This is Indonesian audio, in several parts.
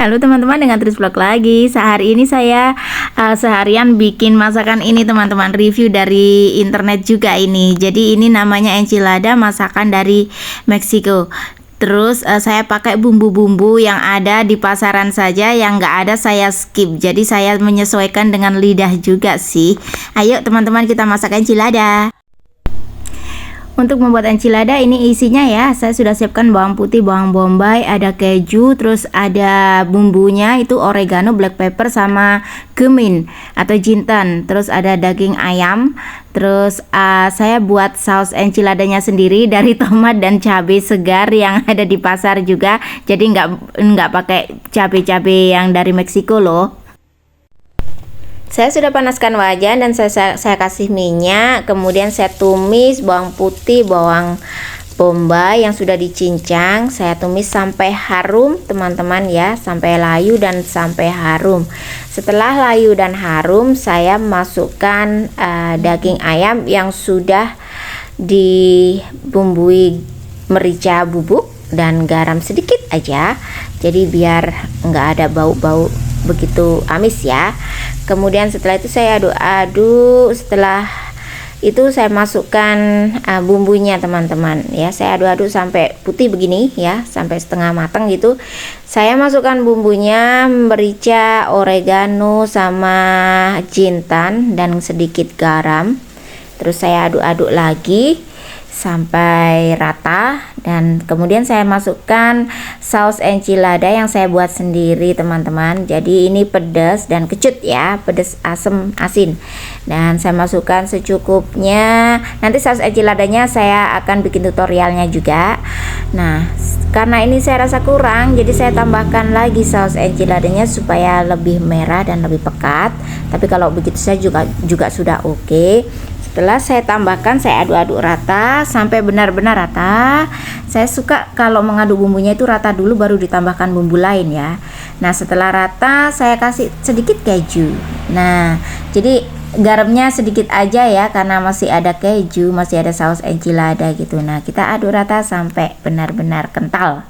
Halo teman-teman, dengan Tris Vlog lagi. Sehari ini saya seharian bikin masakan ini teman-teman, review dari internet juga ini. Jadi ini namanya enchilada, masakan dari Meksiko. Terus saya pakai bumbu-bumbu yang ada di pasaran saja, yang nggak ada saya skip. Jadi saya menyesuaikan dengan lidah juga sih. Ayo teman-teman, kita masak enchilada. Untuk membuat enchilada ini isinya ya, saya sudah siapkan bawang putih, bawang bombay, ada keju, terus ada bumbunya itu oregano, black pepper sama cumin atau jintan. Terus ada daging ayam. Terus saya buat saus enchiladanya sendiri dari tomat dan cabai segar yang ada di pasar juga. Jadi nggak pakai cabai-cabai yang dari Meksiko loh. Saya sudah panaskan wajan dan saya kasih minyak, kemudian saya tumis bawang putih, bawang bombay yang sudah dicincang. Saya tumis sampai harum teman-teman ya, sampai layu dan sampai harum. Setelah layu dan harum, saya masukkan daging ayam yang sudah dibumbui merica bubuk dan garam sedikit aja, jadi biar nggak ada bau-bau begitu amis ya. Kemudian setelah itu saya aduk-aduk. Setelah itu saya masukkan bumbunya teman-teman ya. Saya aduk-aduk sampai putih begini ya, sampai setengah matang gitu. Saya masukkan bumbunya, merica, oregano sama jintan dan sedikit garam. Terus saya aduk-aduk lagi sampai rata, dan kemudian saya masukkan saus enchilada yang saya buat sendiri teman-teman. Jadi ini pedas dan kecut ya, pedas asam asin, dan saya masukkan secukupnya. Nanti saus enchiladanya saya akan bikin tutorialnya juga. Nah, karena ini saya rasa kurang, jadi saya tambahkan lagi saus enchiladanya supaya lebih merah dan lebih pekat. Tapi kalau begitu saya juga sudah oke. Setelah saya tambahkan, saya aduk-aduk rata sampai benar-benar rata. Saya suka kalau mengaduk bumbunya itu rata dulu baru ditambahkan bumbu lain ya. Nah, setelah rata saya kasih sedikit keju. Nah, jadi garamnya sedikit aja ya, karena masih ada keju, masih ada saus enchilada gitu. Nah, kita aduk rata sampai benar-benar kental.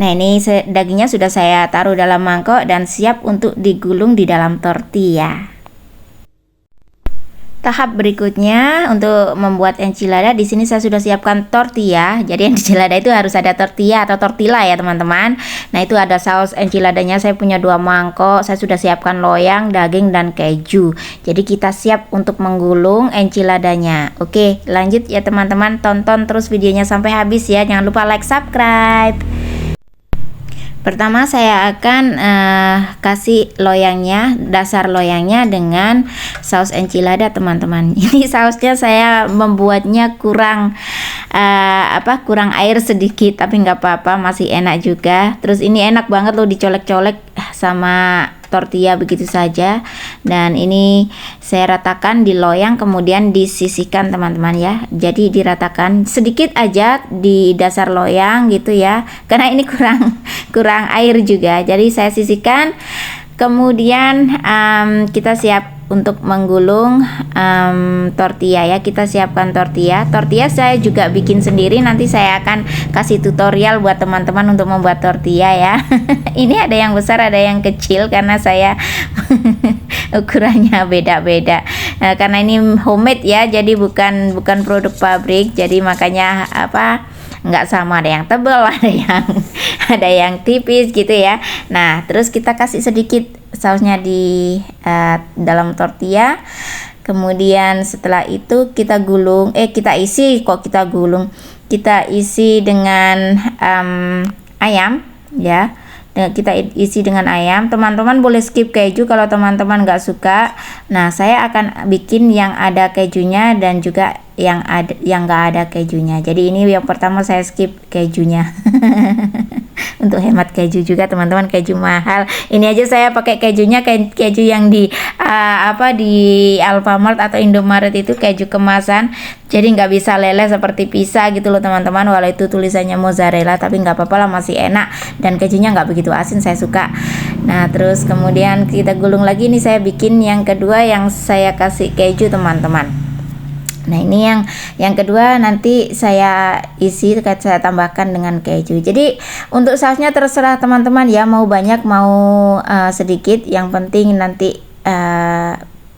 Nah, ini dagingnya sudah saya taruh dalam mangkok dan siap untuk digulung di dalam tortilla. Tahap berikutnya untuk membuat enchilada, di sini saya sudah siapkan tortilla. Jadi enchilada itu harus ada tortilla atau tortilla ya teman-teman. Nah, itu ada saus enchiladanya, saya punya 2 mangkok. Saya sudah siapkan loyang, daging dan keju. Jadi kita siap untuk menggulung enchiladanya. Oke, lanjut ya teman-teman, tonton terus videonya sampai habis ya. Jangan lupa like, subscribe. Pertama saya akan kasih loyangnya, dasar loyangnya dengan saus enchilada teman-teman. Ini sausnya saya membuatnya kurang kurang air sedikit, tapi nggak apa-apa, masih enak juga. Terus ini enak banget loh dicolek-colek sama tortilla begitu saja. Dan ini saya ratakan di loyang, kemudian disisihkan teman-teman ya. Jadi diratakan sedikit aja di dasar loyang gitu ya, karena ini kurang air juga. Jadi saya sisihkan. Kemudian kita siap untuk menggulung tortilla ya. Kita siapkan tortilla saya juga bikin sendiri, nanti saya akan kasih tutorial buat teman-teman untuk membuat tortilla ya. Ini ada yang besar, ada yang kecil, karena saya ukurannya beda-beda. Karena ini homemade ya, jadi bukan produk pabrik, jadi makanya nggak sama, ada yang tebal, ada yang tipis gitu ya. Nah, terus kita kasih sedikit sausnya di dalam tortilla. Kemudian setelah itu kita gulung, kita isi dengan ayam ya. Kita isi dengan ayam. Teman-teman boleh skip keju kalau teman-teman nggak suka. Nah, saya akan bikin yang ada kejunya dan juga yang nggak ada kejunya. Jadi ini yang pertama saya skip kejunya. Untuk hemat keju juga teman-teman, keju mahal. Ini aja saya pakai kejunya keju yang di Alfamart atau Indomaret, itu keju kemasan. Jadi nggak bisa leleh seperti pizza gitu loh teman-teman. Walau itu tulisannya mozzarella, tapi nggak apa-apa lah, masih enak. Dan kejunya nggak begitu asin, saya suka. Nah, terus kemudian kita gulung lagi. Ini saya bikin yang kedua yang saya kasih keju teman-teman. Nah, ini yang kedua nanti saya isi, saya tambahkan dengan keju. Jadi untuk sausnya terserah teman-teman ya, mau banyak mau sedikit, yang penting nanti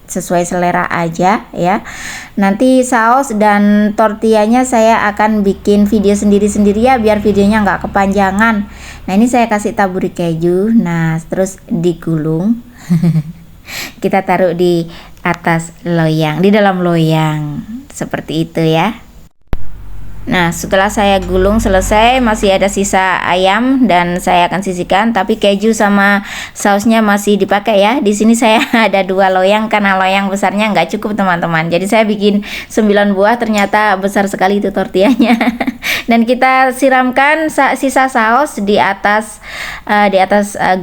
sesuai selera aja ya. Nanti saus dan tortillanya saya akan bikin video sendiri-sendiri ya, biar videonya nggak kepanjangan. Nah, ini saya kasih taburi keju, nah terus digulung. Kita taruh di atas loyang, di dalam loyang seperti itu ya. Nah, setelah saya gulung selesai, masih ada sisa ayam dan saya akan sisihkan, tapi keju sama sausnya masih dipakai ya. Di sini saya ada 2 loyang karena loyang besarnya nggak cukup teman-teman. Jadi saya bikin 9 buah, ternyata besar sekali itu tortillanya. Dan kita siramkan sisa saus di atas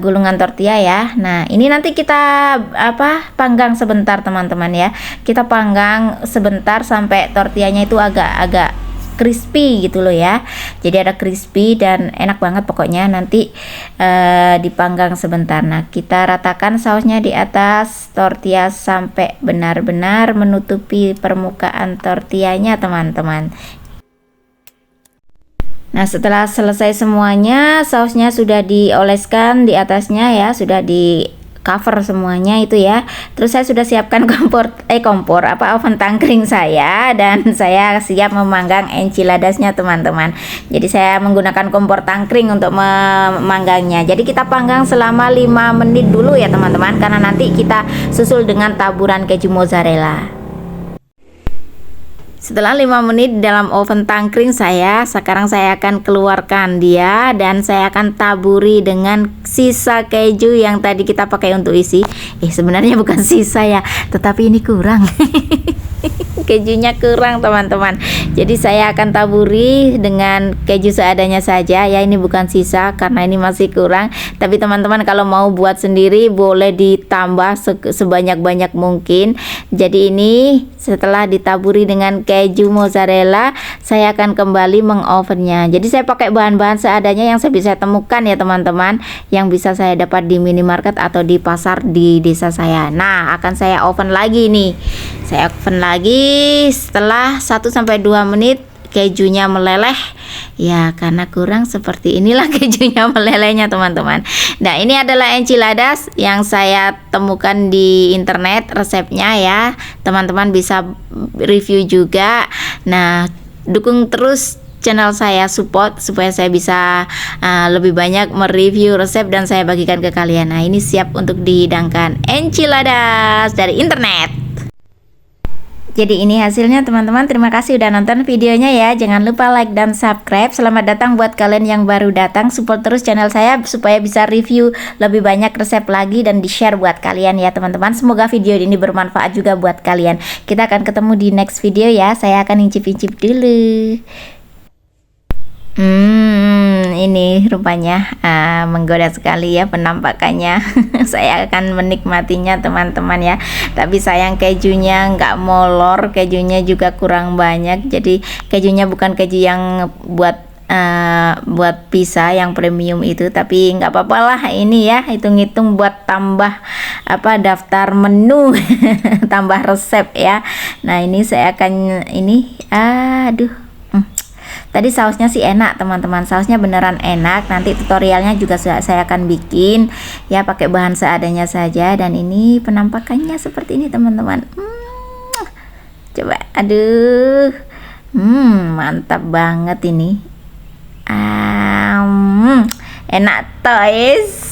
gulungan tortilla ya. Nah, ini nanti kita panggang sebentar teman-teman ya. Kita panggang sebentar sampai tortillanya itu agak crispy gitu loh ya. Jadi ada crispy dan enak banget pokoknya. Nanti dipanggang sebentar. Nah, kita ratakan sausnya di atas tortilla sampai benar-benar menutupi permukaan tortillanya teman-teman. Nah, setelah selesai semuanya, sausnya sudah dioleskan di atasnya ya, sudah di cover semuanya itu ya. Terus saya sudah siapkan oven tangkring saya, dan saya siap memanggang enchiladasnya teman-teman. Jadi saya menggunakan kompor tangkring untuk memanggangnya. Jadi kita panggang selama 5 menit dulu ya teman-teman, karena nanti kita susul dengan taburan keju mozzarella. Setelah 5 menit dalam oven tangkring sekarang saya akan keluarkan dia dan saya akan taburi dengan sisa keju yang tadi kita pakai untuk isi. Sebenarnya bukan sisa ya, tetapi ini kurang. Kejunya kurang teman-teman. Jadi saya akan taburi dengan keju seadanya saja ya, ini bukan sisa karena ini masih kurang. Tapi teman-teman kalau mau buat sendiri boleh ditambah sebanyak-banyak mungkin. Jadi ini setelah ditaburi dengan keju mozzarella, saya akan kembali mengovennya. Jadi saya pakai bahan-bahan seadanya yang saya bisa temukan ya teman-teman, yang bisa saya dapat di minimarket atau di pasar di desa saya. Nah, akan saya oven lagi nih. Saya oven lagi setelah 1-2 menit kejunya meleleh ya, karena kurang seperti inilah kejunya melelehnya teman-teman. Nah, ini adalah enchiladas yang saya temukan di internet resepnya ya, teman-teman bisa review juga. Nah, dukung terus channel saya, support supaya saya bisa lebih banyak mereview resep dan saya bagikan ke kalian. Nah, ini siap untuk dihidangkan enchiladas dari internet. Jadi ini hasilnya teman-teman. Terima kasih udah nonton videonya ya. Jangan lupa like dan subscribe. Selamat datang buat kalian yang baru datang. Support terus channel saya supaya bisa review lebih banyak resep lagi dan di-share buat kalian ya teman-teman. Semoga video ini bermanfaat juga buat kalian. Kita akan ketemu di next video ya. Saya akan incip-incip dulu. Ini rupanya menggoda sekali ya penampakannya. Saya akan menikmatinya teman-teman ya. Tapi sayang kejunya nggak molor, kejunya juga kurang banyak. Jadi kejunya bukan keju yang buat pizza yang premium itu, tapi nggak apa-apa lah. Ini ya hitung-hitung buat tambah daftar menu, tambah resep ya. Nah, ini saya akan tadi sausnya sih enak teman-teman, sausnya beneran enak. Nanti tutorialnya juga saya akan bikin ya, pakai bahan seadanya saja. Dan ini penampakannya seperti ini teman-teman. Coba, aduh, mantap banget ini. Enak toys.